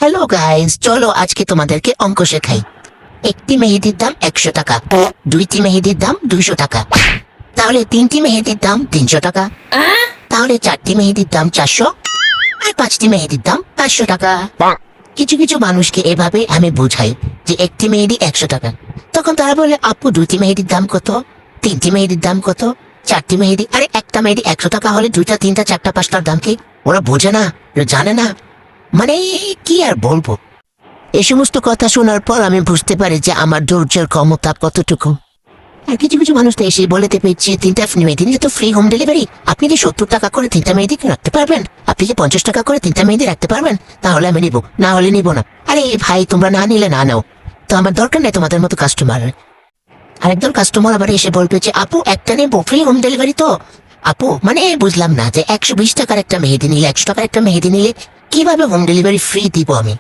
Hello guys, চলো আজকে তোমাদেরকে অঙ্ক শেখাই। একটি মেহেদির দাম 100 টাকা, দুইটি মেহেদির দাম 200 টাকা, তাহলে তিনটি মেহেদির দাম 300 টাকা, তাহলে চারটি মেহেদির দাম 400, আর পাঁচটি মেহেদির দাম 500 টাকা। কিছু কিছু মানুষকে এভাবে আমি বুঝাই যে একটি মেহেদি 100 টাকা, তখন তারা বলে আপু দুইটি মেহেদির দাম কত, তিনটি মেহেদির দাম কত, চারটি মেহেদি, আরে একটা মেহেদি 100 টাকা হলে দুইটা তিনটা চারটা পাঁচটার দাম কি? ওরা বোঝে না, ওরা জানে না, মানে কি আর বলবো। এই সমস্ত কথা শোনার পর আমি বুঝতে পারি যে আমার ধৈর্যের ক্ষমতা কতটুকু। আর কিছু কিছু মানুষ তো এসে বলেতে পেয়েছে তিনটা মেহেদি নিলে তো ফ্রি হোম ডেলিভারি, আপনি কি 70 টাকা করে তিনটা মেহেদি রাখতে পারবেন, আপনি কি 50 টাকা করে তিনটা মেহেদি রাখতে পারবেন, তাহলে আমি নিবো, না হলে নিবো না। আরে ভাই, তোমরা না নিলে না নাও, তো আমার দরকার নেই তোমাদের মতো কাস্টমার। আরেকজন কাস্টমার আবার এসে বলবে যে আপু একটা নেবো ফ্রি হোম ডেলিভারি, তো আপু মানে বুঝলাম না যে 120 টাকার একটা মেহেদি নিলে 100 টাকার একটা মেহেদি নিলে কিভাবে হোম ডেলিভারি ফ্রি দিব আমি।